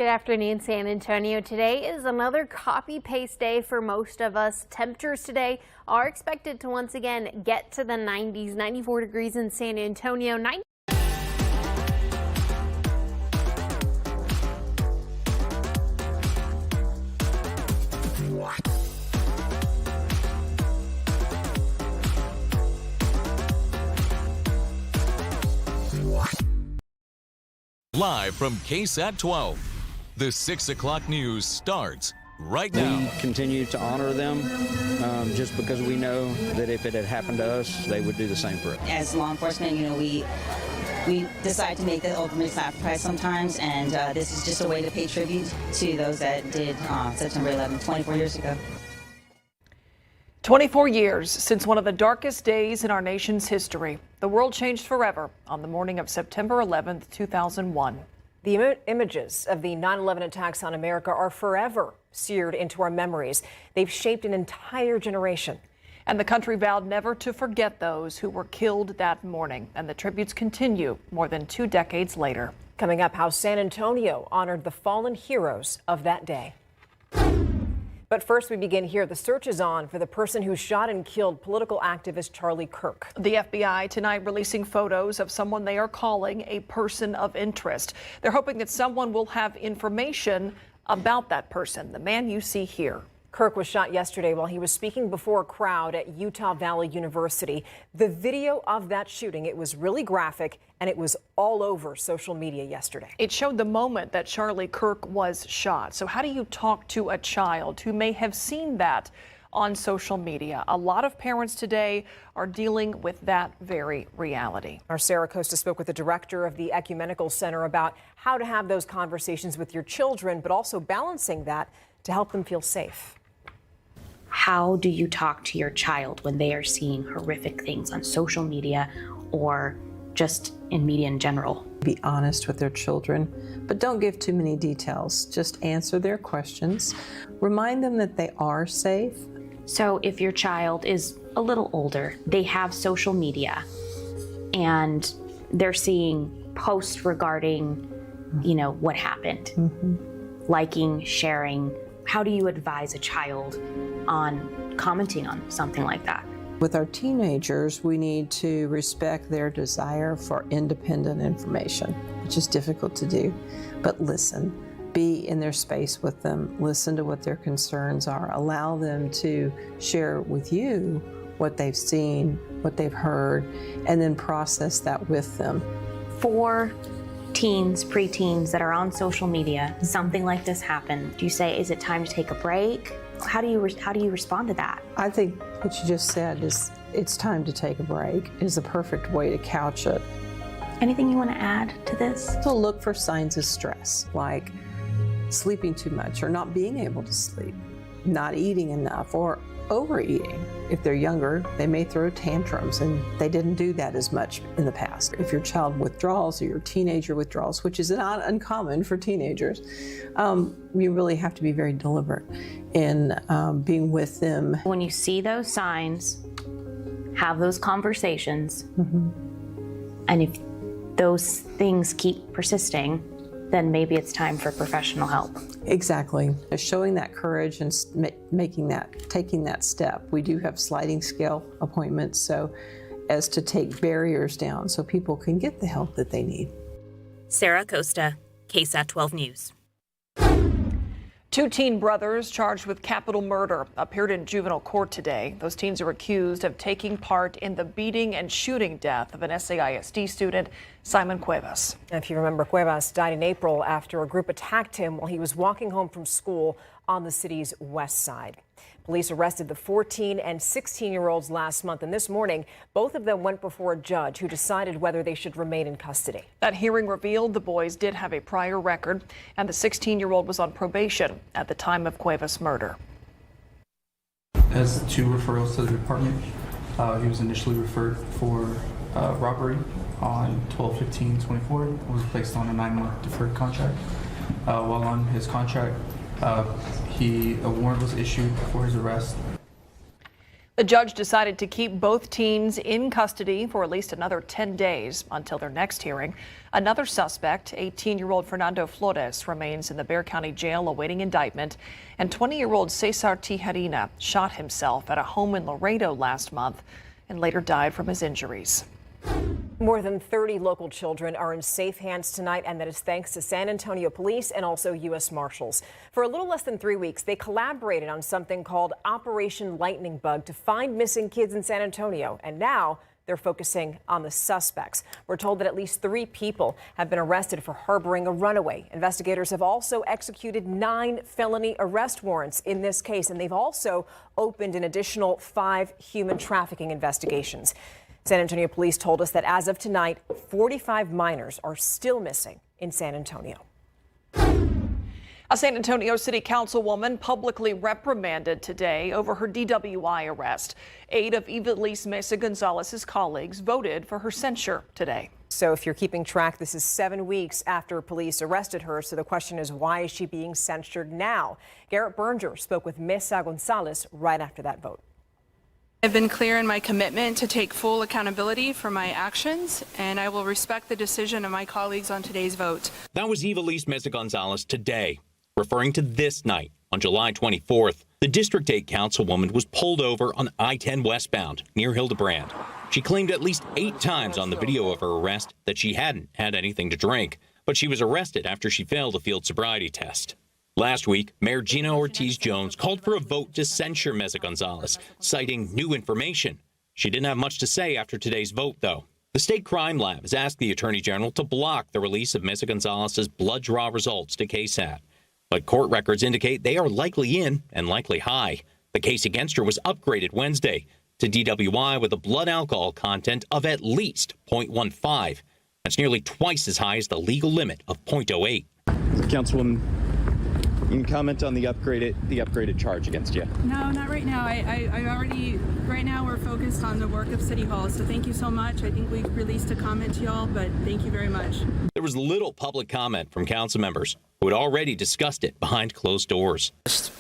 Good afternoon, San Antonio. Today is another copy-paste day for most of us. Temperatures today are expected to once again get to the 90s, 94 degrees in San Antonio. Live from KSAT 12, the 6 o'clock news starts right now. We continue to honor them just because we know that if it had happened to us, they would do the same for us. As law enforcement, we decide to make the ultimate sacrifice sometimes, and this is just a way to pay tribute to those that did September 11th, 24 years ago. 24 years since one of the darkest days in our nation's history. The world changed forever on the morning of September 11th, 2001. The images of the 9/11 attacks on America are forever seared into our memories. They've shaped an entire generation. And the country vowed never to forget those who were killed that morning. And the tributes continue more than 2 decades later. Coming up, how San Antonio honored the fallen heroes of that day. But first, we begin here. The search is on for the person who shot and killed political activist Charlie Kirk. The FBI tonight releasing photos of someone they are calling a person of interest. They're hoping that someone will have information about that person, the man you see here. Kirk was shot yesterday while he was speaking before a crowd at Utah Valley University. The video of that shooting, it was really graphic, and it was all over social media yesterday. It showed the moment that Charlie Kirk was shot. So how do you talk to a child who may have seen that on social media? A lot of parents today are dealing with that very reality. Our Sarah Costa spoke with the director of the Ecumenical Center about how to have those conversations with your children, but also balancing that to help them feel safe. How do you talk to your child when they are seeing horrific things on social media or just in media in general? Be honest with their children, but don't give too many details. Just answer their questions. Remind them that they are safe. So if your child is a little older, they have social media and they're seeing posts regarding, what happened, liking, sharing. How do you advise a child on commenting on something like that? With our teenagers, we need to respect their desire for independent information, which is difficult to do, but listen. Be in their space with them. Listen to what their concerns are. Allow them to share with you what they've seen, what they've heard, and then process that with them. For teens, preteens that are on social media, something like this happened. Do you say, is it time to take a break? How do you respond to that? I think what you just said is it's time to take a break is the perfect way to couch it. Anything you want to add to this? So look for signs of stress, like sleeping too much or not being able to sleep, not eating enough or overeating. If they're younger, they may throw tantrums, and they didn't do that as much in the past. If your child withdraws or your teenager withdraws, which is not uncommon for teenagers, you really have to be very deliberate in being with them. When you see those signs, have those conversations, and if those things keep persisting, then maybe it's time for professional help. Exactly. Showing that courage and taking that step. We do have sliding scale appointments so as to take barriers down so people can get the help that they need. Sarah Costa, KSAT 12 News. 2 teen brothers charged with capital murder appeared in juvenile court today. Those teens are accused of taking part in the beating and shooting death of an SAISD student, Simon Cuevas. If you remember, Cuevas died in April after a group attacked him while he was walking home from school on the city's west side. Police arrested the 14 and 16-year-olds last month, and this morning, both of them went before a judge who decided whether they should remain in custody. That hearing revealed the boys did have a prior record, and the 16-year-old was on probation at the time of Cuevas' murder. Has 2 referrals to the department. He was initially referred for robbery on 12/15/24. Was placed on a 9-month deferred contract. While on his contract, a warrant was issued for his arrest. The judge decided to keep both teens in custody for at least another 10 days until their next hearing. Another suspect, 18-year-old Fernando Flores, remains in the Bexar County Jail awaiting indictment. And 20-year-old Cesar Tijerina shot himself at a home in Laredo last month and later died from his injuries. More than 30 local children are in safe hands tonight, and that is thanks to San Antonio Police and also U.S. Marshals. For a little less than 3 weeks, they collaborated on something called Operation Lightning Bug to find missing kids in San Antonio. And now they're focusing on the suspects. We're told that at least 3 people have been arrested for harboring a runaway. Investigators have also executed 9 felony arrest warrants in this case, and they've also opened an additional 5 human trafficking investigations. San Antonio Police told us that as of tonight, 45 minors are still missing in San Antonio. A San Antonio City Councilwoman publicly reprimanded today over her DWI arrest. 8 of Evelise Mesa Gonzalez's colleagues voted for her censure today. So if you're keeping track, this is 7 weeks after police arrested her. So the question is, why is she being censured now? Garrett Berger spoke with Mesa Gonzalez right after that vote. I've been clear in my commitment to take full accountability for my actions, and I will respect the decision of my colleagues on today's vote. That was Evelise Mesa Gonzalez today, referring to this night on July 24th. The District 8 Councilwoman was pulled over on I-10 westbound near Hildebrand. She claimed at least 8 times on the video of her arrest that she hadn't had anything to drink, but she was arrested after she failed a field sobriety test. Last week, Mayor Gina Ortiz-Jones called for a vote to censure Mesa Gonzalez, citing new information. She didn't have much to say after today's vote, though. The state crime lab has asked the Attorney General to block the release of Mesa Gonzalez's blood draw results to KSAT. But court records indicate they are likely in and likely high. The case against her was upgraded Wednesday to DWI with a blood alcohol content of at least 0.15. That's nearly twice as high as the legal limit of 0.08. Councilwoman, you can comment on the upgraded charge against you. No, not right now. I already, right now we're focused on the work of City Hall, so thank you so much. I think we've released a comment to y'all, but thank you very much. There was little public comment from council members who had already discussed it behind closed doors.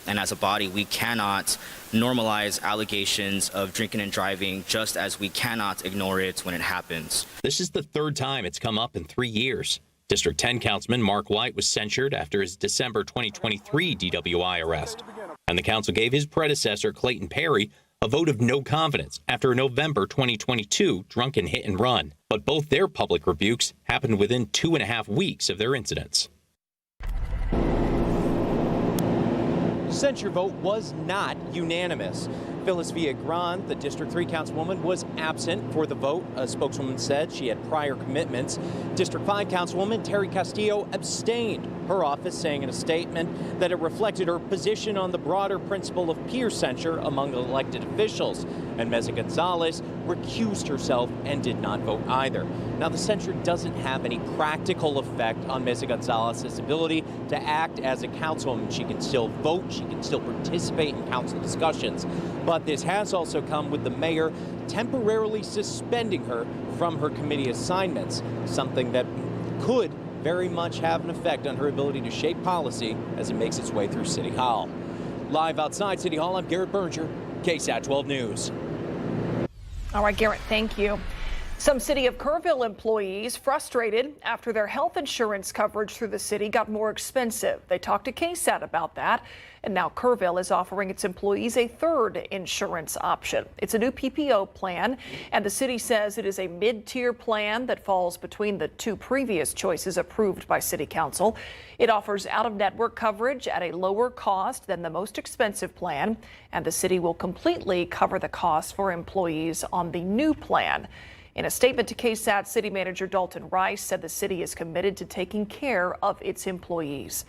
And as a body, we cannot normalize allegations of drinking and driving, just as we cannot ignore it when it happens. This is the 3rd time it's come up in 3 years. District 10 Councilman Mark White was censured after his December 2023 DWI arrest. And the council gave his predecessor, Clayton Perry, a vote of no confidence after a November 2022 drunken hit and run. But both their public rebukes happened within 2.5 weeks of their incidents. The censure vote was not unanimous. Phyllis Villagrán, the District 3 Councilwoman, was absent for the vote. A spokeswoman said she had prior commitments. District 5 Councilwoman Terry Castillo abstained, her office saying in a statement that it reflected her position on the broader principle of peer censure among elected officials. And Mesa Gonzalez recused herself and did not vote either. Now, the censure doesn't have any practical effect on Mesa Gonzalez's ability to act as a councilwoman. She can still vote, she can still participate in council discussions. But this has also come with the mayor temporarily suspending her from her committee assignments, something that could very much have an effect on her ability to shape policy as it makes its way through City Hall. Live outside City Hall, I'm Garrett Berger, KSAT 12 News. All right, Garrett, thank you. Some City of Kerrville employees frustrated after their health insurance coverage through the city got more expensive. They talked to KSAT about that, and now Kerrville is offering its employees a 3rd insurance option. It's a new PPO plan, and the city says it is a mid-tier plan that falls between the 2 previous choices approved by City Council. It offers out-of-network coverage at a lower cost than the most expensive plan, and the city will completely cover the cost for employees on the new plan. In a statement to KSAT, City Manager Dalton Rice said the city is committed to taking care of its employees.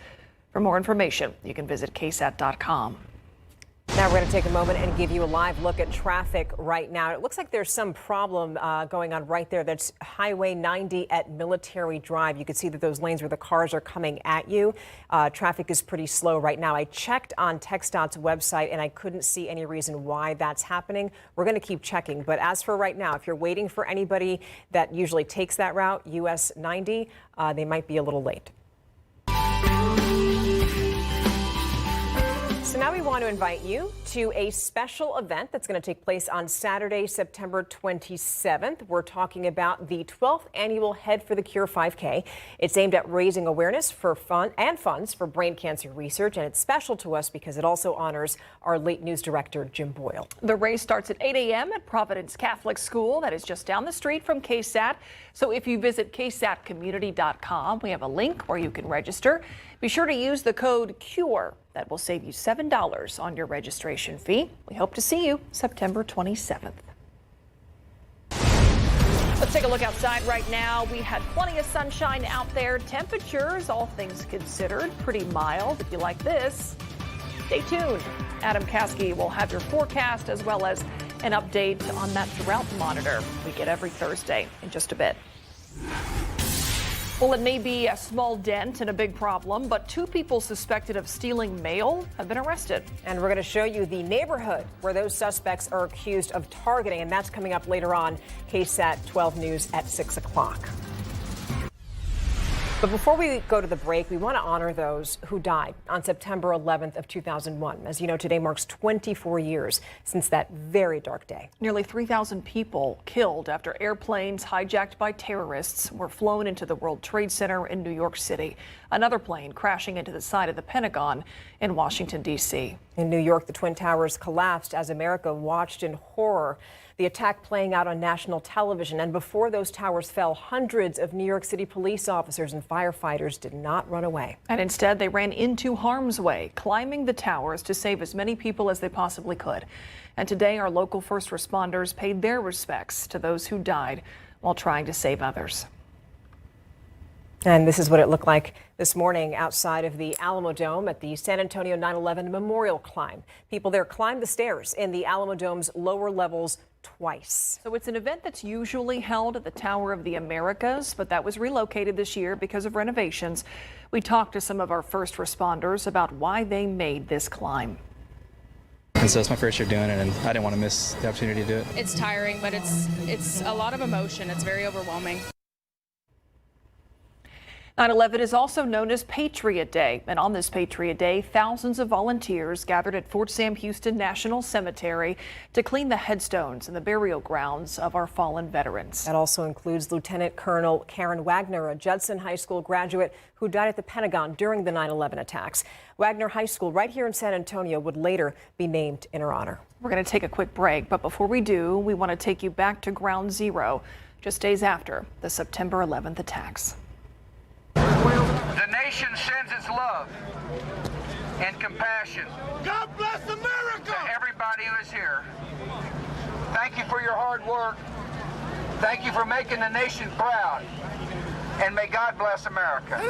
For more information, you can visit ksat.com. Now we're going to take a moment and give you a live look at traffic right now. It looks like there's some problem going on right there. That's Highway 90 at Military Drive. You can see that those lanes where the cars are coming at you. Traffic is pretty slow right now. I checked on TxDOT's website and I couldn't see any reason why that's happening. We're going to keep checking. But as for right now, if you're waiting for anybody that usually takes that route, US 90, they might be a little late. So now we want to invite you to a special event that's going to take place on Saturday, September 27th. We're talking about the 12th annual Head for the Cure 5K. It's aimed at raising awareness for funds for brain cancer research, and it's special to us because it also honors our late news director, Jim Boyle. The race starts at 8 a.m. at Providence Catholic School. That is just down the street from KSAT. So if you visit ksatcommunity.com, we have a link where you can register. Be sure to use the code CURE. That will save you $7 on your registration fee. We hope to see you September 27th. Let's take a look outside right now. We had plenty of sunshine out there. Temperatures, all things considered, pretty mild. If you like this, stay tuned. Adam Caskey will have your forecast as well as an update on that drought monitor we get every Thursday in just a bit. Well, it may be a small dent in a big problem, but 2 people suspected of stealing mail have been arrested. And we're going to show you the neighborhood where those suspects are accused of targeting, and that's coming up later on KSAT 12 News at 6 o'clock. But before we go to the break, we want to honor those who died on September 11th of 2001. As you know, today marks 24 years since that very dark day. Nearly 3,000 people killed after airplanes hijacked by terrorists were flown into the World Trade Center in New York City. Another plane crashing into the side of the Pentagon in Washington, D.C. In New York, the Twin Towers collapsed as America watched in horror. The attack playing out on national television. And before those towers fell, hundreds of New York City police officers and firefighters did not run away. And instead, they ran into harm's way, climbing the towers to save as many people as they possibly could. And today, our local first responders paid their respects to those who died while trying to save others. And this is what it looked like this morning outside of the Alamo Dome at the San Antonio 9/11 Memorial Climb. People there climbed the stairs in the Alamo Dome's lower levels twice. So it's an event that's usually held at the Tower of the Americas, but that was relocated this year because of renovations. We talked to some of our first responders about why they made this climb. And so it's my first year doing it, and I didn't want to miss the opportunity to do it. It's tiring, but it's a lot of emotion. It's very overwhelming. 9/11 is also known as Patriot Day, and on this Patriot Day, thousands of volunteers gathered at Fort Sam Houston National Cemetery to clean the headstones and the burial grounds of our fallen veterans. That also includes Lieutenant Colonel Karen Wagner, a Judson High School graduate who died at the Pentagon during the 9/11 attacks. Wagner High School right here in San Antonio would later be named in her honor. We're going to take a quick break, but before we do, we want to take you back to Ground Zero, just days after the September 11th attacks. The nation sends its love and compassion. God bless America! To everybody who is here. Thank you for your hard work. Thank you for making the nation proud. And may God bless America.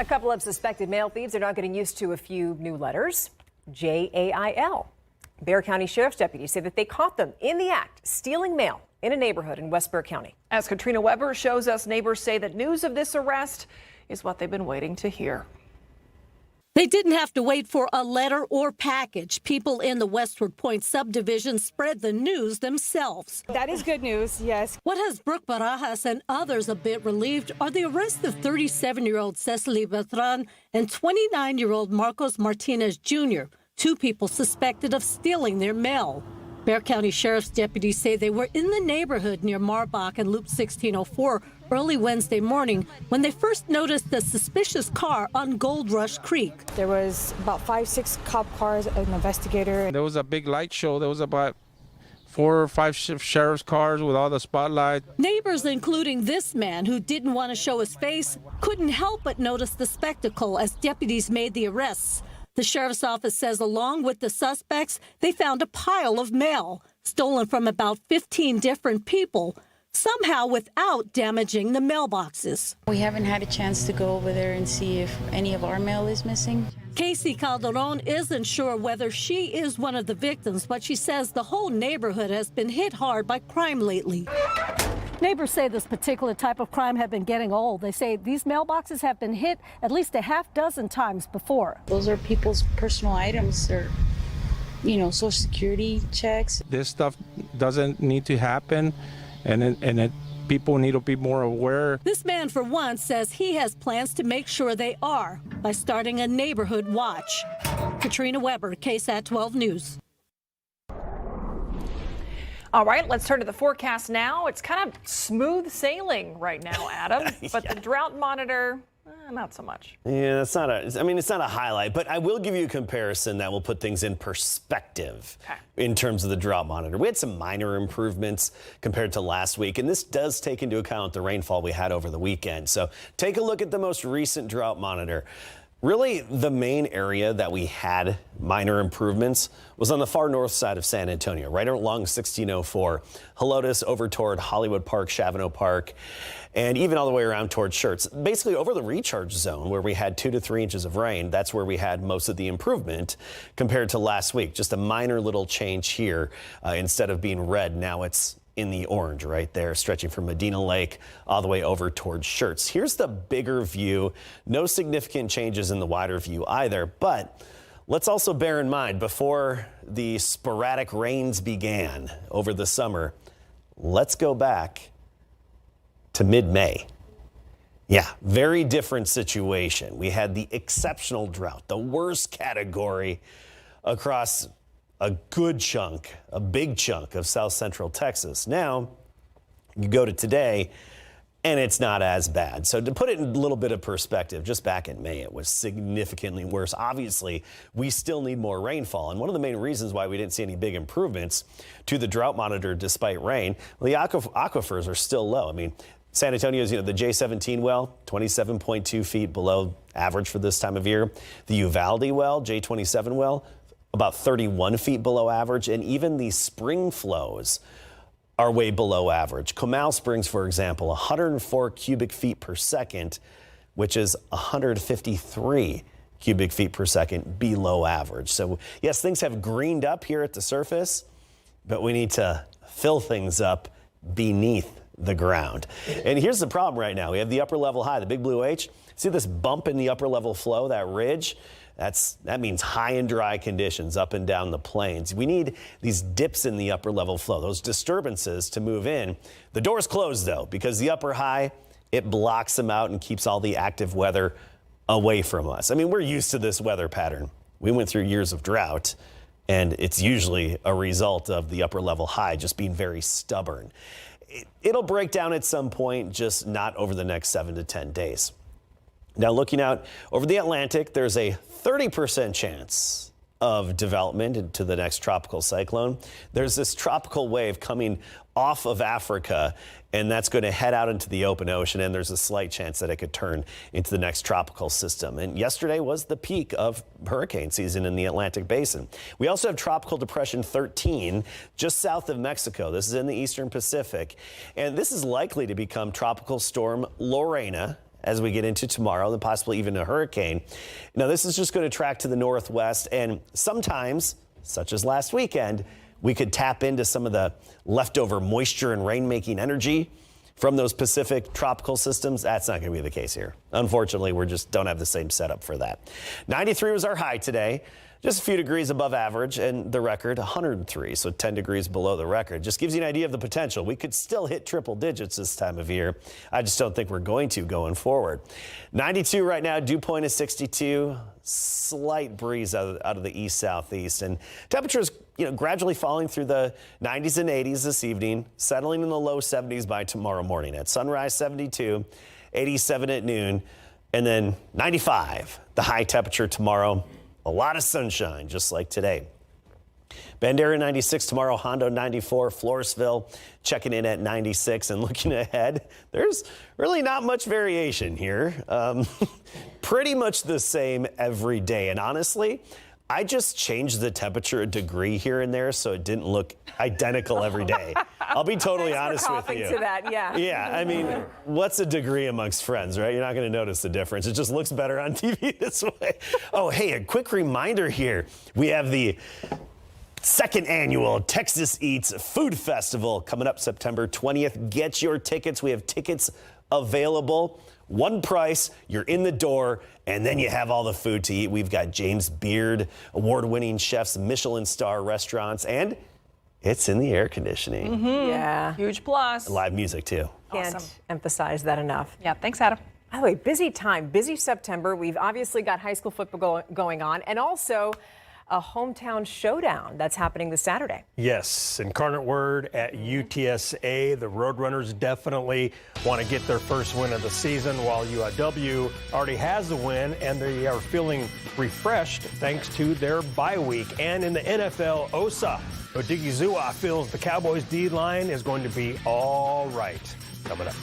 A couple of suspected mail thieves are now getting used to a few new letters. J-A-I-L. Bexar County Sheriff's deputies say that they caught them in the act, stealing mail in a neighborhood in West Bexar County. As Katrina Weber shows us, neighbors say that news of this arrest is what they've been waiting to hear. They didn't have to wait for a letter or package. People in the Westward Point subdivision spread the news themselves. That is good news, yes. What has Brooke Barajas and others a bit relieved are the arrest of 37-year-old Cecily Beltran and 29-year-old Marcos Martinez Jr., two people suspected of stealing their mail. Bexar County Sheriff's deputies say they were in the neighborhood near Marbach and Loop 1604 early Wednesday morning when they first noticed a suspicious car on Gold Rush Creek. There was about 5-6 cop cars, an investigator. There was a big light show. There was about 4 or 5 sheriff's cars with all the spotlights. Neighbors, including this man who didn't want to show his face, couldn't help but notice the spectacle as deputies made the arrests. The sheriff's office says along with the suspects, they found a pile of mail stolen from about 15 different people, somehow without damaging the mailboxes. We haven't had a chance to go over there and see if any of our mail is missing. Casey Calderon isn't sure whether she is one of the victims, but she says the whole neighborhood has been hit hard by crime lately. Neighbors say this particular type of crime have been getting old. They say these mailboxes have been hit at least a half dozen times before. Those are people's personal items. They're, Social Security checks. This stuff doesn't need to happen, and people need to be more aware. This man, for one, says he has plans to make sure they are by starting a neighborhood watch. Katrina Weber, KSAT 12 News. All right, let's turn to the forecast now. It's kind of smooth sailing right now, Adam, but the drought monitor, not so much. Yeah, it's not a highlight, but I will give you a comparison that will put things in perspective in terms of the drought monitor. We had some minor improvements compared to last week, and this does take into account the rainfall we had over the weekend. So take a look at the most recent drought monitor. Really, the main area that we had minor improvements was on the far north side of San Antonio, right along 1604, Helotes over toward Hollywood Park, Chavano Park, and even all the way around toward Schertz. Basically, over the recharge zone where we had 2 to 3 inches of rain, that's where we had most of the improvement compared to last week. Just a minor little change here. Instead of being red, now it's in the orange right there, stretching from Medina Lake all the way over towards Schertz. Here's the bigger view. No significant changes in the wider view either, but let's also bear in mind before the sporadic rains began over the summer, let's go back to mid-May. Yeah, very different situation. We had the exceptional drought, the worst category across a big chunk of south central Texas. Now, you go to today, and it's not as bad. So to put it in a little bit of perspective, just back in May, it was significantly worse. Obviously, we still need more rainfall. And one of the main reasons why we didn't see any big improvements to the drought monitor despite rain, well, the aquifers are still low. I mean, San Antonio's, the J17 well, 27.2 feet below average for this time of year. The Uvalde well, J27 well, about 31 feet below average, and even the spring flows are way below average. Comal Springs, for example, 104 cubic feet per second, which is 153 cubic feet per second below average. So yes, things have greened up here at the surface, but we need to fill things up beneath the ground. And here's the problem right now. We have the upper level high, the big blue H. See this bump in the upper level flow, that ridge? That means high and dry conditions up and down the plains. We need these dips in the upper level flow, those disturbances to move in. The door's closed though, because the upper high, it blocks them out and keeps all the active weather away from us. I mean, we're used to this weather pattern. We went through years of drought, and it's usually a result of the upper level high just being very stubborn. It'll break down at some point, just not over the next 7 to 10 days. Now, looking out over the Atlantic, there's a 30% chance of development into the next tropical cyclone. There's this tropical wave coming off of Africa, and that's going to head out into the open ocean, and there's a slight chance that it could turn into the next tropical system. And yesterday was the peak of hurricane season in the Atlantic Basin. We also have Tropical Depression 13 just south of Mexico. This is in the eastern Pacific, and this is likely to become Tropical Storm Lorena as we get into tomorrow, and possibly even a hurricane. Now, this is just going to track to the northwest, and sometimes, such as last weekend, we could tap into some of the leftover moisture and rain-making energy from those Pacific tropical systems. That's not going to be the case here. Unfortunately, we just don't have the same setup for that. 93 was our high today. Just a few degrees above average, and the record 103, so 10 degrees below the record. Just gives you an idea of the potential. We could still hit triple digits this time of year. I just don't think we're going to going forward. 92 right now, dew point is 62. Slight breeze out of the east-southeast, and temperatures gradually falling through the 90s and 80s this evening, settling in the low 70s by tomorrow morning. At sunrise, 72, 87 at noon, and then 95, the high temperature tomorrow. A lot of sunshine, just like today. Bandera 96 tomorrow, Hondo 94, Floresville checking in at 96. And looking ahead, there's really not much variation here. Pretty much the same every day. And honestly, I just changed the temperature a degree here and there so it didn't look identical every day. I'll be totally honest with you. To that, yeah. Yeah, I mean, what's a degree amongst friends, right? You're not going to notice the difference. It just looks better on TV this way. Oh, hey, a quick reminder here. We have the second annual Texas Eats Food Festival coming up September 20th. Get your tickets. We have tickets available. One price, you're in the door, and then you have all the food to eat. We've got James Beard, award-winning chefs, Michelin star restaurants, and it's in the air conditioning. Yeah. Huge plus. Live music, too. Can't emphasize that enough. Yeah, thanks, Adam. By the way, busy time, busy September. We've obviously got high school football going on, and also a hometown showdown that's happening this Saturday. Yes, incarnate word at UTSA. The Roadrunners definitely want to get their first win of the season, while UIW already has a win, and they are feeling refreshed thanks to their bye week. And in the NFL, Osa Odigizua feels the Cowboys' D-line is going to be all right. Coming up.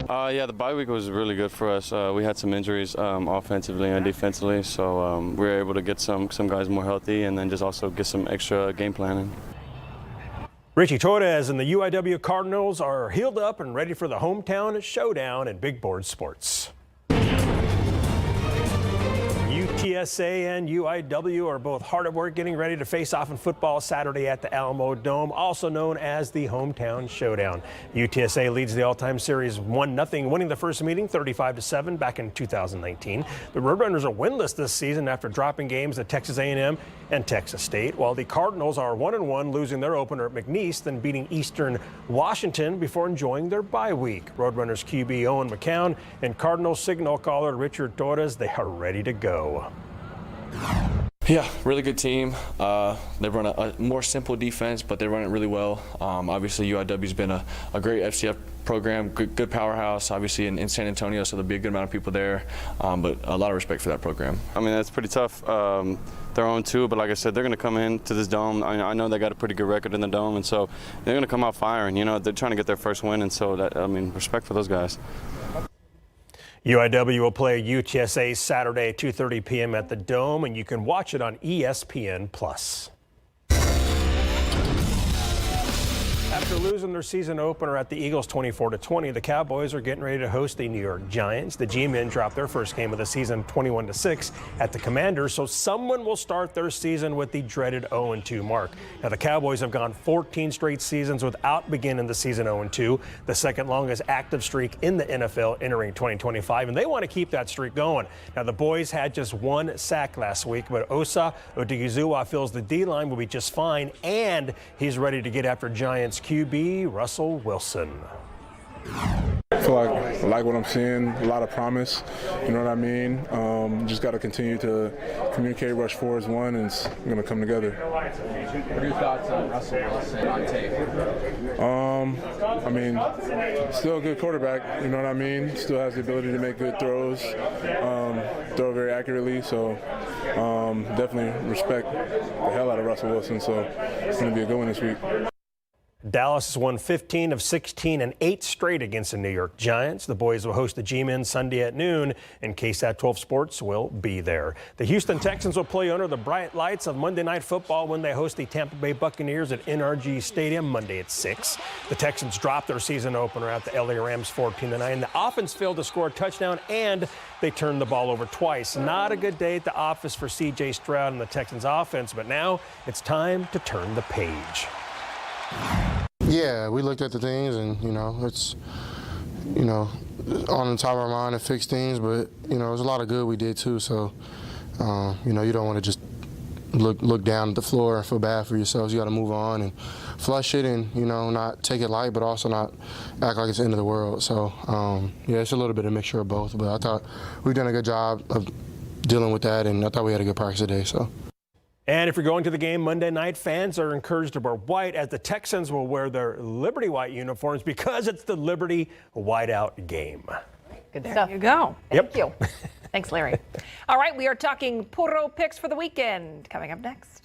Yeah, the bye week was really good for us. We had some injuries offensively and defensively, so we were able to get some guys more healthy and then just also get some extra game planning. Richie Torres and the UIW Cardinals are healed up and ready for the hometown showdown in big board sports. UTSA and UIW are both hard at work getting ready to face off in football Saturday at the Alamo Dome, also known as the Hometown Showdown. UTSA leads the all-time series 1-0, winning the first meeting 35-7 back in 2019. The Roadrunners are winless this season after dropping games at Texas A&M and Texas State, while the Cardinals are 1-1, losing their opener at McNeese, then beating Eastern Washington before enjoying their bye week. Roadrunners QB Owen McCown and Cardinals signal caller Richard Torres, they are ready to go. Yeah, really good team. They run a more simple defense, but they run it really well. Obviously, UIW's been a great FCF program, good powerhouse, obviously in San Antonio, so there'll be a good amount of people there, but a lot of respect for that program. I mean, that's pretty tough. They're on 2, but like I said, they're going to come into this dome. I know they got a pretty good record in the dome, and so they're going to come out firing. You know, they're trying to get their first win, and so that, I mean, respect for those guys. UIW will play UTSA Saturday, 2:30 p.m. at the Dome, and you can watch it on ESPN+. After losing their season opener at the Eagles 24-20, the Cowboys are getting ready to host the New York Giants. The G-men dropped their first game of the season 21-6 at the Commanders, so someone will start their season with the dreaded 0-2 mark. Now, the Cowboys have gone 14 straight seasons without beginning the season 0-2, the second longest active streak in the NFL entering 2025, and they want to keep that streak going. Now, the boys had just 1 sack last week, but Osa Odigizua feels the D-line will be just fine, and he's ready to get after Giants QB Russell Wilson. I feel like what I'm seeing, a lot of promise, you know what I mean? Just got to continue to communicate, rush forward as one, and it's going to come together. What are your thoughts on Russell Wilson on tape? I mean, still a good quarterback, you know what I mean? Still has the ability to make good throws, throw very accurately, so definitely respect the hell out of Russell Wilson, so it's going to be a good one this week. Dallas has won 15 of 16 and 8 straight against the New York Giants. The boys will host the G-men Sunday at noon, and KSAT 12 Sports will be there. The Houston Texans will play under the bright lights of Monday Night Football when they host the Tampa Bay Buccaneers at NRG Stadium Monday at 6. The Texans dropped their season opener at the LA Rams 14-9. The offense failed to score a touchdown, and they turned the ball over twice. Not a good day at the office for C.J. Stroud and the Texans offense, but now it's time to turn the page. Yeah, we looked at the things, and it's on the top of our mind to fix things, but there's a lot of good we did too. So you don't want to just look down at the floor and feel bad for yourselves. You got to move on and flush it, and not take it light, but also not act like it's the end of the world. So yeah, it's a little bit of a mixture of both, but I thought we've done a good job of dealing with that, and I thought we had a good practice today. So. And if you're going to the game Monday night, fans are encouraged to wear white, as the Texans will wear their Liberty white uniforms because it's the Liberty whiteout game. Good stuff. There you go. Thank you. Thanks, Larry. All right, we are talking Puro Picks for the weekend. Coming up next.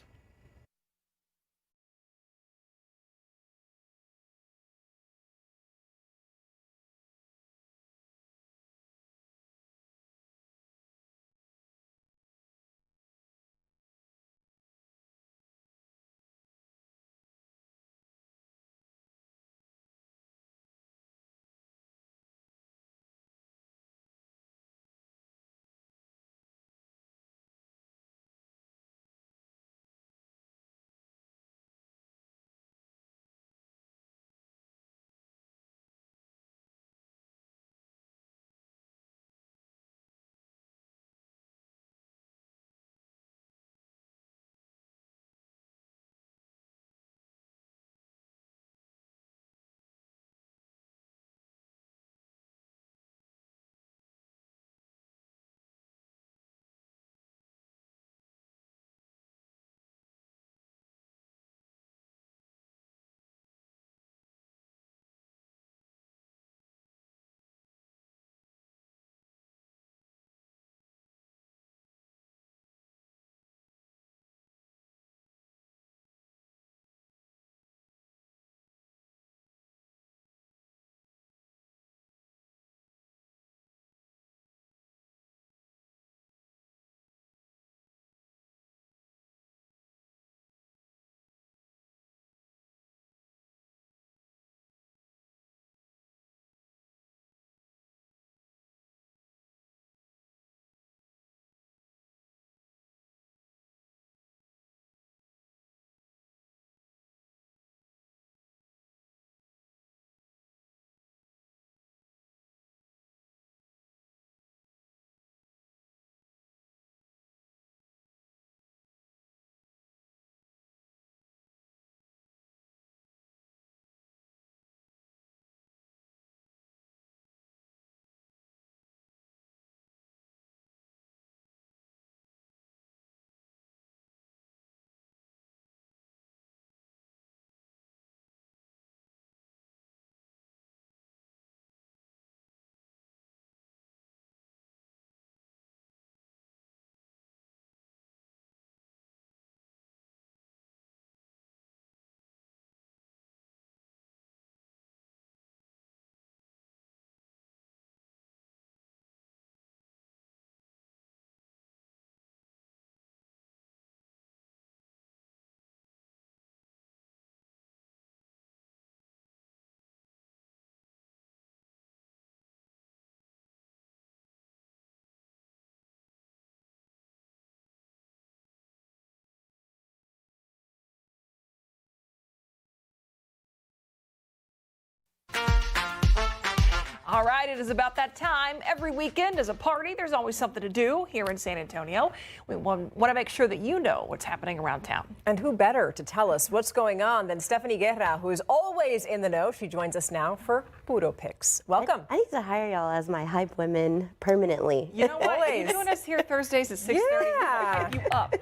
All right, it is about that time. Every weekend is a party. There's always something to do here in San Antonio. We want to make sure that you know what's happening around town. And who better to tell us what's going on than Stephanie Guerra, who is always in the know. She joins us now for Puro Picks. Welcome. I need to hire y'all as my hype women permanently. You know what? You join us here Thursdays at 6:30. Yeah. Hype you up.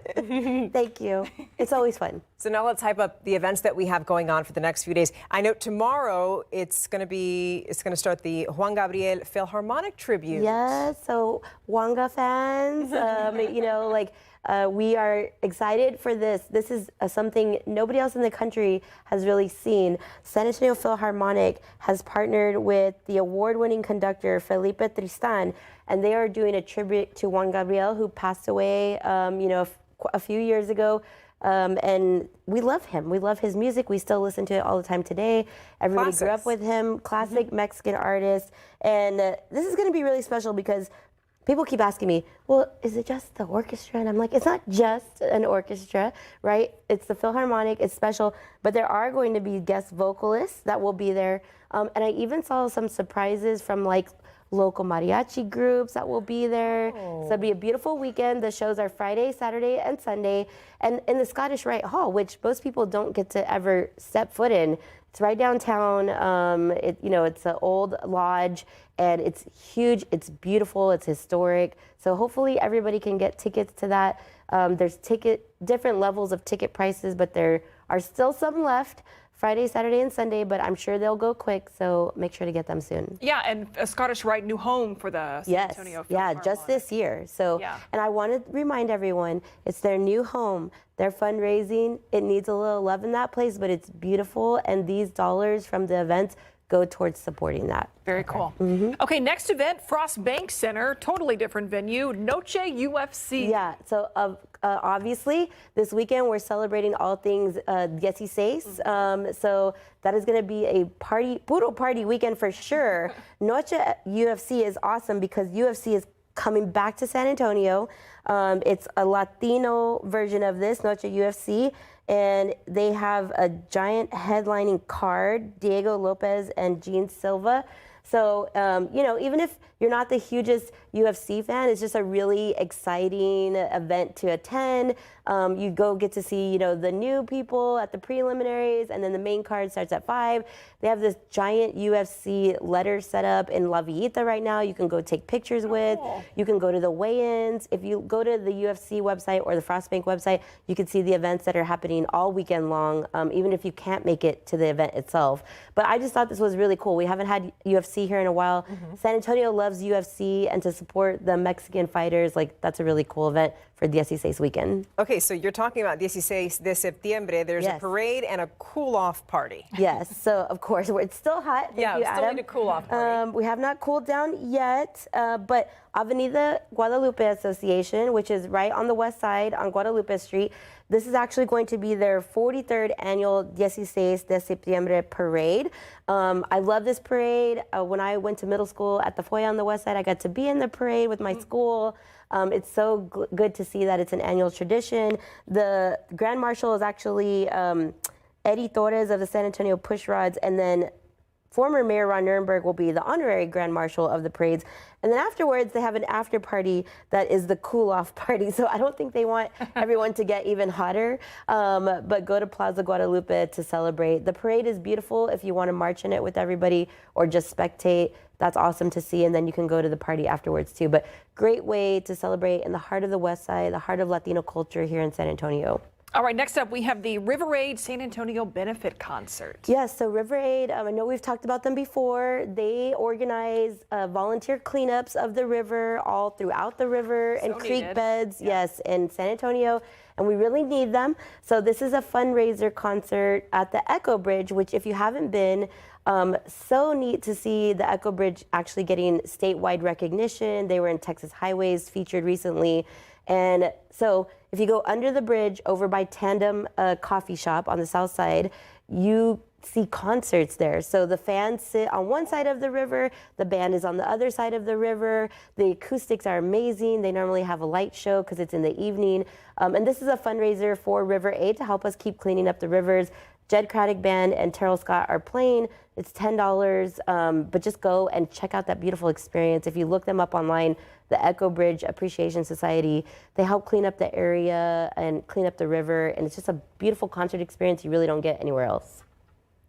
Thank you. It's always fun. So now let's hype up the events that we have going on for the next few days. I know tomorrow it's going to start the Juan Gabriel Philharmonic Tribute. Yes, so Wanga fans, we are excited for this. This is something nobody else in the country has really seen. San Antonio Philharmonic has partnered with the award-winning conductor Felipe Tristan, and they are doing a tribute to Juan Gabriel, who passed away, a few years ago. And we love him. We love his music. We still listen to it all the time today. Everybody grew up with him. Classic Mexican artist. And this is going to be really special because people keep asking me, well, is it just the orchestra? And I'm like, it's not just an orchestra, right? It's the Philharmonic. It's special. But there are going to be guest vocalists that will be there. And I even saw some surprises from local mariachi groups that will be there. So it'll be a beautiful weekend. The shows are Friday, Saturday, and Sunday. And in the Scottish Rite Hall, which most people don't get to ever step foot in. It's right downtown. It's an old lodge, and it's huge. It's beautiful. It's historic. So hopefully everybody can get tickets to that. There's different levels of ticket prices, but there are still some left. Friday, Saturday, and Sunday, but I'm sure they'll go quick, so make sure to get them soon. Yeah, and a Scottish Rite new home for the San Antonio Philharmonic. Just this year. So, and I want to remind everyone, it's their new home. They're fundraising. It needs a little love in that place, but it's beautiful, and these dollars from the events go towards supporting that. Very cool. Okay, next event, Frost Bank Center, totally different venue, Noche UFC. Yeah, so obviously this weekend we're celebrating all things 16. So that is going to be a puro party weekend for sure. Noche UFC is awesome because UFC is coming back to San Antonio. It's a Latino version of this, Noche UFC. And they have a giant headlining card, Diego Lopez and Gene Silva. So, even if you're not the hugest UFC fan, it's just a really exciting event to attend. You get to see, the new people at the preliminaries, and then the main card starts at 5. They have this giant UFC letter set up in La Villita right now. You can go take pictures with. You can go to the weigh-ins. If you go to the UFC website or the Frostbank website, you can see the events that are happening all weekend long, even if you can't make it to the event itself. But I just thought this was really cool. We haven't had UFC here in a while. San Antonio loves UFC, and to support the Mexican fighters, that's a really cool event for 16 weekend. Okay, so you're talking about 16 de septiembre. There's a parade and a cool-off party. Yes, so of course, it's still hot. Yeah, it's still need a cool-off party. We have not cooled down yet, but Avenida Guadalupe Association, which is right on the west side on Guadalupe Street, this is actually going to be their 43rd annual 16 de septiembre parade. I love this parade. When I went to middle school at the foyer on the west side, I got to be in the parade with my school. It's so good to see that it's an annual tradition. The Grand Marshal is actually Eddie Torres of the San Antonio Pushrods, and then former Mayor Ron Nirenberg will be the honorary Grand Marshal of the parades. And then afterwards, they have an after party that is the cool-off party. So I don't think they want everyone to get even hotter, but go to Plaza Guadalupe to celebrate. The parade is beautiful if you want to march in it with everybody or just spectate. That's awesome to see, and then you can go to the party afterwards too. But great way to celebrate in the heart of the West Side, the heart of Latino culture here in San Antonio. All right, next up we have the River Aid San Antonio Benefit Concert. Yes, so River Aid, I know we've talked about them before. They organize volunteer cleanups of the river all throughout the river and creek beds, yes, in San Antonio, and we really need them. So this is a fundraiser concert at the Echo Bridge, which if you haven't been, so neat to see the Echo Bridge actually getting statewide recognition. They were in Texas Highways featured recently. And so if you go under the bridge over by Tandem Coffee Shop on the south side, you see concerts there. So the fans sit on one side of the river, the band is on the other side of the river. The acoustics are amazing. They normally have a light show because it's in the evening. And this is a fundraiser for River Aid to help us keep cleaning up the rivers. Jed Craddock Band and Terrell Scott are playing. It's $10, but just go and check out that beautiful experience. If you look them up online, the Echo Bridge Appreciation Society, they help clean up the area and clean up the river, and it's just a beautiful concert experience you really don't get anywhere else.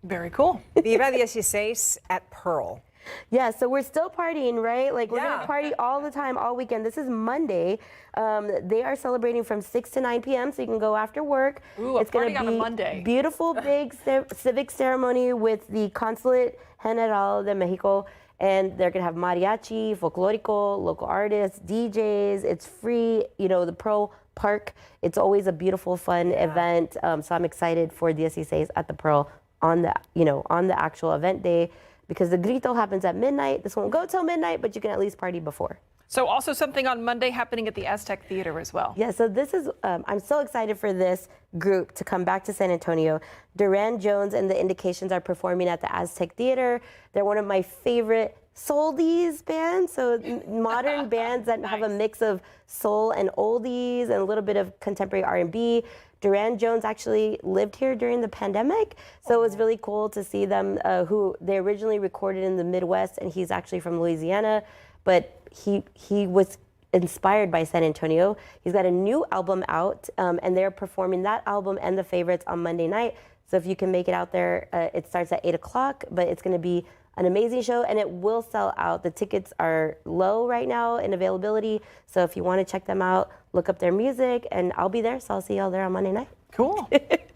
Very cool. Viva 16 at Pearl. Yeah, so we're still partying, right? Like, we're going to party all the time, all weekend. This is Monday. They are celebrating from 6 to 9 p.m., so you can go after work. Ooh, it's going to be on a Monday. Beautiful, big civic ceremony with the Consulate General de Mexico, and they're going to have mariachi, folklorico, local artists, DJs. It's free, you know, the Pearl Park. It's always a beautiful, fun event, so I'm excited for the 16 at the Pearl on the, you know, on the actual event day, because the grito happens at midnight. This won't go till midnight, but you can at least party before. So also something on Monday happening at the Aztec Theater as well. Yeah, so this is, I'm so excited for this group to come back to San Antonio. Duran Jones and the Indications are performing at the Aztec Theater. They're one of my favorite souldies bands, so modern bands that have a mix of soul and oldies and a little bit of contemporary R&B. Duran Jones actually lived here during the pandemic, so it was really cool to see them, who they originally recorded in the Midwest, and he's actually from Louisiana, but he was inspired by San Antonio. He's got a new album out, and they're performing that album and the favorites on Monday night. So if you can make it out there, it starts at 8 o'clock, but it's going to be an amazing show, and it will sell out. The tickets are low right now in availability, so if you want to check them out, look up their music, and I'll be there, so I'll see y'all there on Monday night. Cool.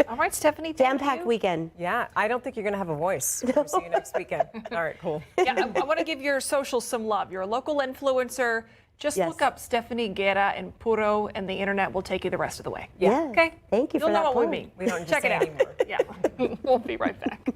All right, Stephanie. Jam-packed weekend. Yeah, I don't think you're going to have a voice. We'll see you next weekend. All right, cool. Yeah, I want to give your socials some love. You're a local influencer. Just look up Stephanie Guerra and Puro, and the internet will take you the rest of the way. Yeah. Okay. Thank you for You'll that know what we plug. mean. We don't just check say it out. anymore. Yeah. We'll be right back.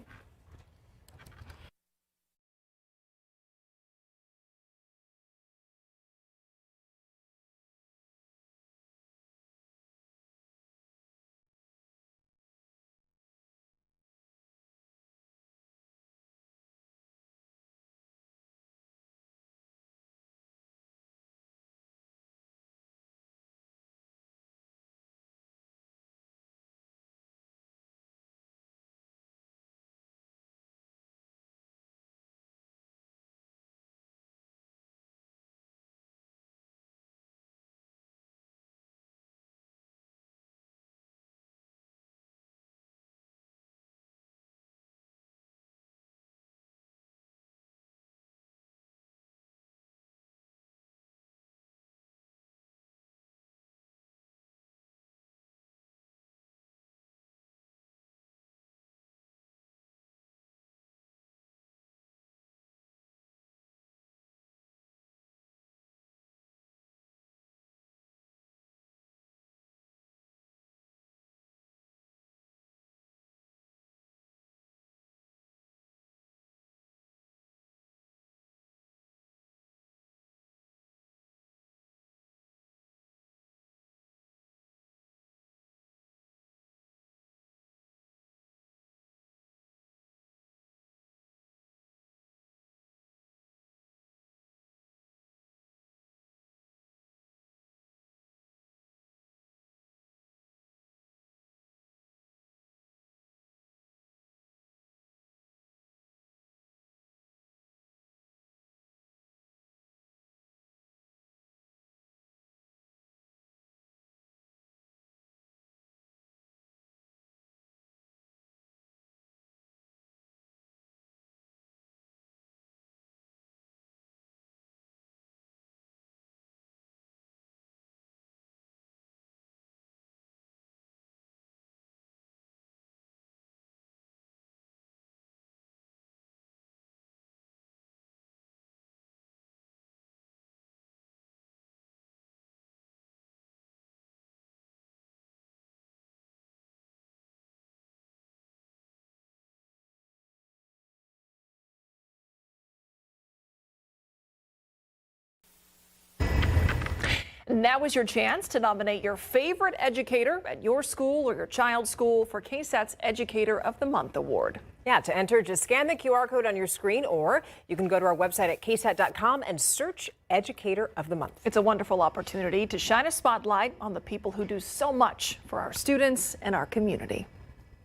Now is your chance to nominate your favorite educator at your school or your child's school for KSAT's Educator of the Month award. Yeah, to enter, just scan the QR code on your screen, or you can go to our website at ksat.com and search Educator of the Month. It's a wonderful opportunity to shine a spotlight on the people who do so much for our students and our community.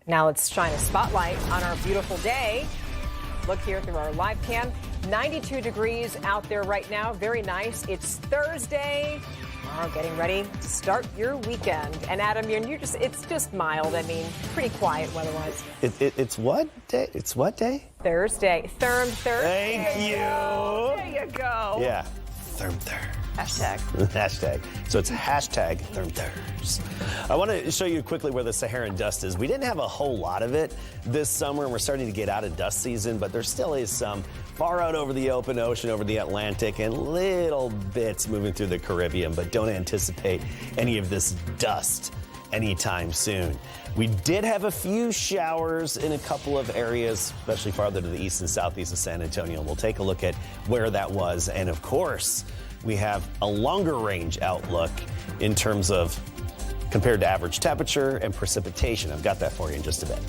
Now let's shine a spotlight on our beautiful day. Look here through our live cam. 92 degrees out there right now. Very nice. It's Thursday. Tomorrow, getting ready to start your weekend. And Adam, it's just mild. I mean, pretty quiet weather-wise. It's what day? It's what day? Thursday. Thursday. Thank you. There you go. Yeah. Therm. Hashtag. Hashtag. So it's hashtag Thermthurs. I want to show you quickly where the Saharan dust is. We didn't have a whole lot of it this summer, and we're starting to get out of dust season, but there still is some far out over the open ocean, over the Atlantic, and little bits moving through the Caribbean, but don't anticipate any of this dust anytime soon. We did have a few showers in a couple of areas, especially farther to the east and southeast of San Antonio. We'll take a look at where that was. And of course, we have a longer range outlook in terms of compared to average temperature and precipitation. I've got that for you in just a bit.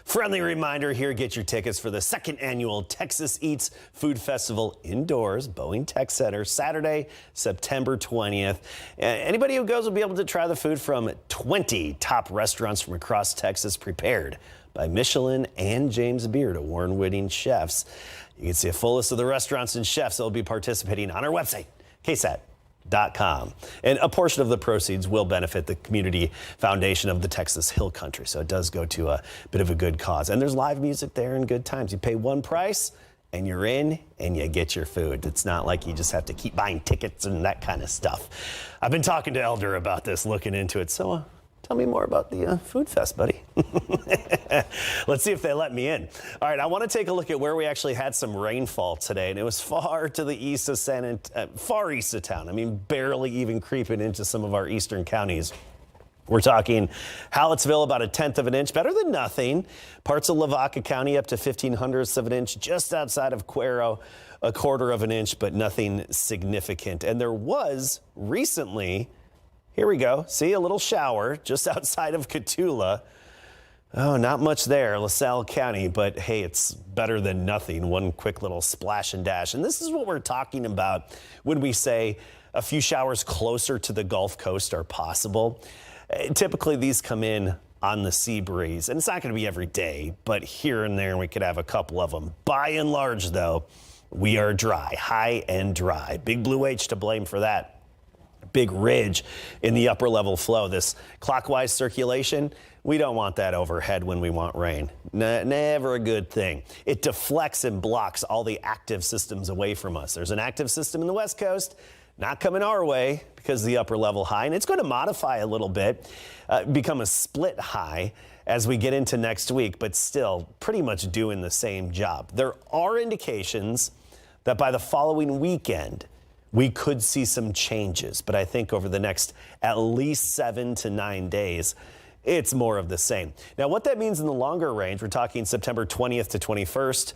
Friendly reminder here, get your tickets for the second annual Texas Eats Food Festival indoors, Boeing Tech Center, Saturday, September 20th. Anybody who goes will be able to try the food from 20 top restaurants from across Texas, prepared by Michelin and James Beard award-winning chefs. You can see a full list of the restaurants and chefs that will be participating on our website, KSAT.com. And a portion of the proceeds will benefit the community foundation of the Texas Hill Country. So it does go to a bit of a good cause. And there's live music there and good times. You pay one price and you're in and you get your food. It's not like you just have to keep buying tickets and that kind of stuff. I've been talking to Elder about this, looking into it. So tell me more about the Food Fest, buddy. Let's see if they let me in. All right, I want to take a look at where we actually had some rainfall today, and it was far to the east of far east of town. I mean, barely even creeping into some of our eastern counties. We're talking Hallettsville, about 1/10 of an inch, better than nothing. Parts of Lavaca County up to 1/1500ths of an inch, just outside of Cuero, 1/4 of an inch, but nothing significant. And there was recently, here we go, see a little shower just outside of Cotulla. Oh, not much there, LaSalle County, but hey, it's better than nothing. One quick little splash and dash. And this is what we're talking about when we say a few showers closer to the Gulf Coast are possible. Typically, these come in on the sea breeze. And it's not going to be every day, but here and there we could have a couple of them. By and large, though, we are dry, high and dry. Big Blue H to blame for that. Big ridge in the upper level flow. This clockwise circulation, we don't want that overhead when we want rain. Never a good thing. It deflects and blocks all the active systems away from us. There's an active system in the West Coast, not coming our way because of the upper level high, and it's going to modify a little bit, become a split high as we get into next week, but still pretty much doing the same job. There are indications that by the following weekend, we could see some changes, but I think over the next at least 7 to 9 days, it's more of the same. Now, what that means in the longer range, we're talking September 20th to 21st,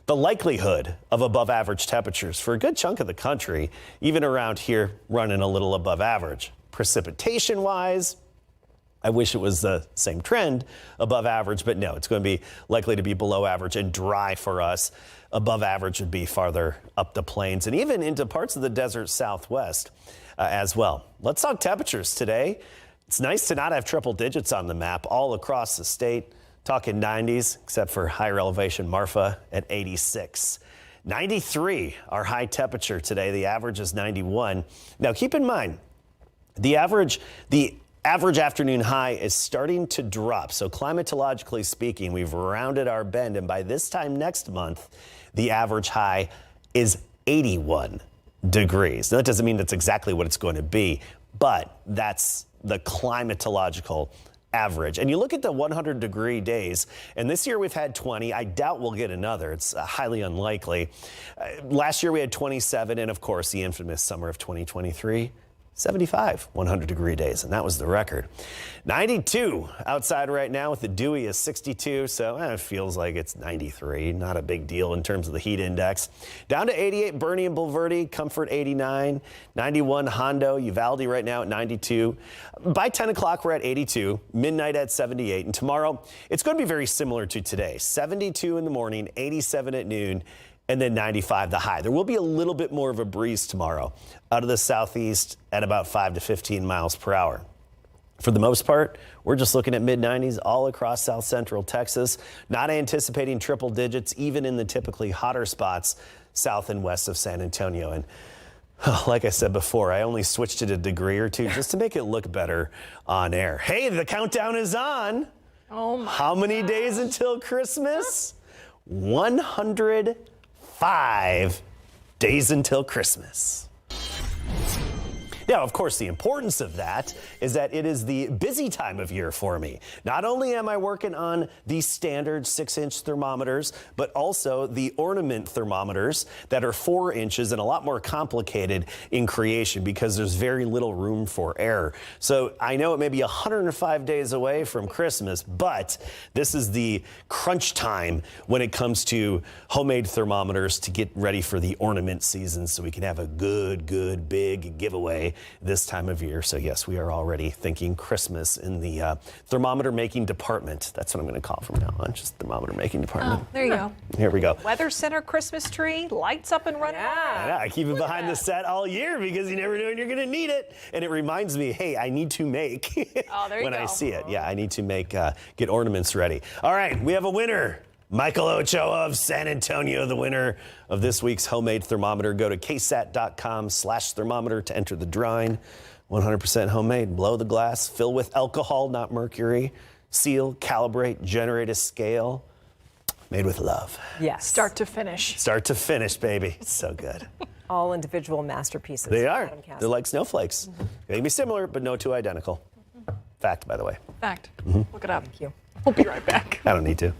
the likelihood of above average temperatures for a good chunk of the country, even around here, running a little above average. Precipitation wise, I wish it was the same trend, above average, but no, it's going to be likely to be below average and dry for us. Above average would be farther up the plains and even into parts of the desert southwest as well. Let's talk temperatures today. It's nice to not have triple digits on the map all across the state. Talking 90s, except for higher elevation Marfa at 86. 93, our high temperature today. The average is 91. Now keep in mind, the average afternoon high is starting to drop. So climatologically speaking, we've rounded our bend. And by this time next month, the average high is 81 degrees. Now, that doesn't mean that's exactly what it's going to be, but that's the climatological average. And you look at the 100-degree days, and this year we've had 20. I doubt we'll get another. It's highly unlikely. Last year we had 27, and of course the infamous summer of 2023. 75 100-degree days, and that was the record. 92 outside right now with the Dewey is 62, so it feels like it's 93. Not a big deal in terms of the heat index. Down to 88, Bernie and Bulverde, Comfort 89, 91, Hondo, Uvalde right now at 92. By 10 o'clock, we're at 82, midnight at 78, and tomorrow it's going to be very similar to today. 72 in the morning, 87 at noon, and then 95 the high. There will be a little bit more of a breeze tomorrow out of the southeast at about 5 to 15 miles per hour. For the most part, we're just looking at mid-90s all across south central Texas, not anticipating triple digits even in the typically hotter spots south and west of San Antonio. And like I said before, I only switched it a degree or two just to make it look better on air. Hey, the countdown is on. Oh my How many days until Christmas? 105 days until Christmas. Now, of course, the importance of that is that it is the busy time of year for me. Not only am I working on the standard 6-inch thermometers, but also the ornament thermometers that are 4 inches and a lot more complicated in creation because there's very little room for error. So I know it may be 105 days away from Christmas, but this is the crunch time when it comes to homemade thermometers to get ready for the ornament season so we can have a good, big giveaway this time of year. So yes, we are already thinking Christmas in the thermometer making department. That's what I'm going to call it from now on, just thermometer making department. Oh, there you go. Here we go. Weather Center Christmas tree, lights up and running. Yeah, I keep it behind the set all year because you never know when you're going to need it. And it reminds me, hey, I need to make when I see it. Yeah, I need to make get ornaments ready. All right, we have a winner. Michael Ocho of San Antonio, the winner of this week's homemade thermometer. Go to ksat.com/thermometer to enter the drawing. 100% homemade. Blow the glass, fill with alcohol, not mercury. Seal, calibrate, generate a scale. Made with love. Yes. Start to finish. Start to finish, baby. It's so good. All individual masterpieces. They are. They're like snowflakes. They can be similar, but no two identical. Fact, by the way. Fact. Look it up. Thank you. We'll be right back. I don't need to.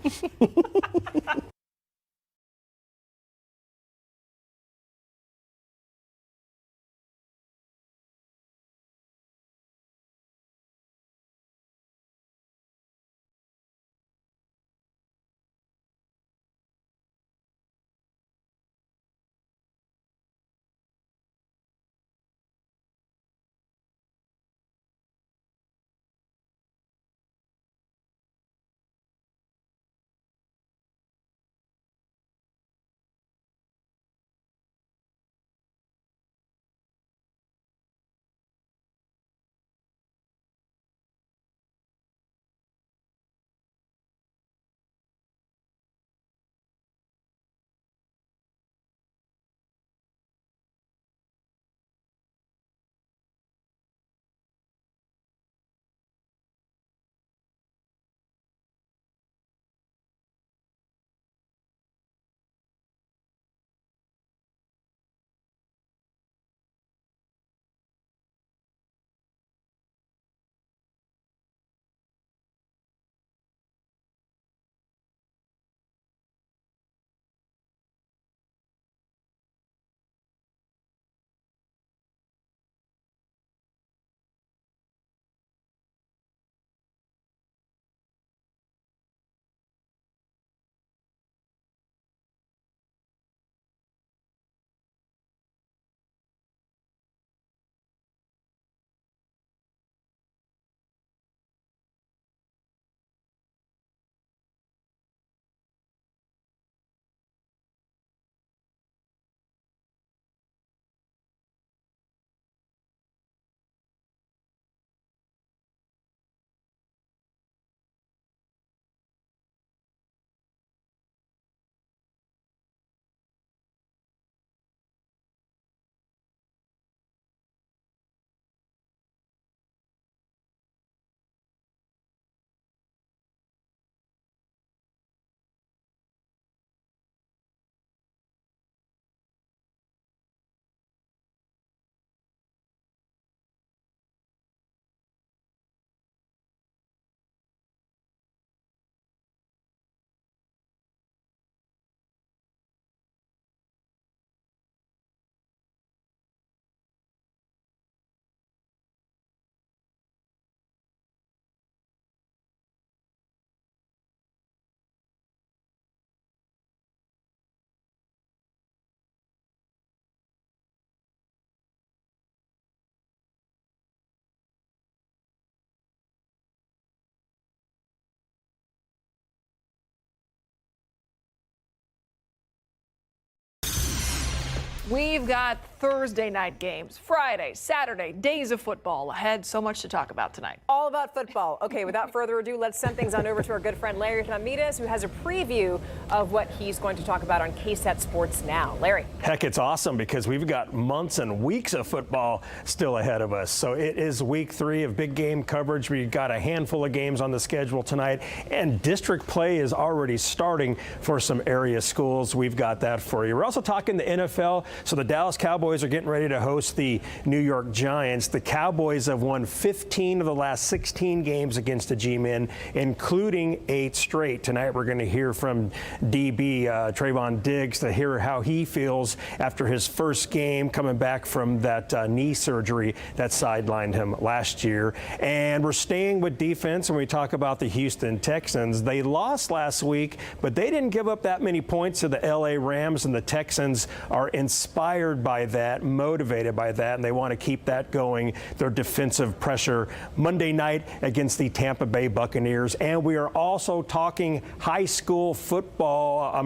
We've got Thursday night games, Friday, Saturday, days of football ahead. So much to talk about tonight. All about football. Okay, without further ado, let's send things on over to our good friend Larry Ramirez, who has a preview of what he's going to talk about on KSAT Sports Now. Larry. Heck, it's awesome because we've got months and weeks of football still ahead of us. So it is week 3 of big game coverage. We've got a handful of games on the schedule tonight, and district play is already starting for some area schools. We've got that for you. We're also talking the NFL. So the Dallas Cowboys are getting ready to host the New York Giants. The Cowboys have won 15 of the last 16 games against the G-men, including 8 straight. Tonight we're going to hear from DB Trayvon Diggs to hear how he feels after his first game coming back from that knee surgery that sidelined him last year. And we're staying with defense when we talk about the Houston Texans. They lost last week, but they didn't give up that many points to the LA Rams, and the Texans are inspired by that, motivated by that, and they want to keep that going, their defensive pressure Monday night against the Tampa Bay Buccaneers. And we are also talking high school volleyball,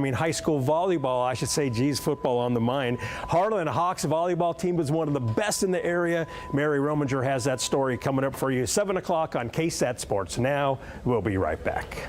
I should say. Geez, football on the mind. Harlan Hawks volleyball team was one of the best in the area. Mary Rominger has that story coming up for you. 7 o'clock on KSAT Sports Now. We'll be right back.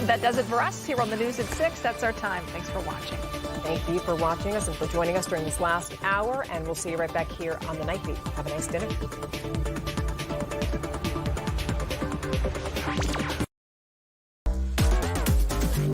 That does it for us here on the News at 6. That's our time. Thanks for watching. Thank you for watching us and for joining us during this last hour, and we'll see you right back here on the Night Beat. Have a nice dinner.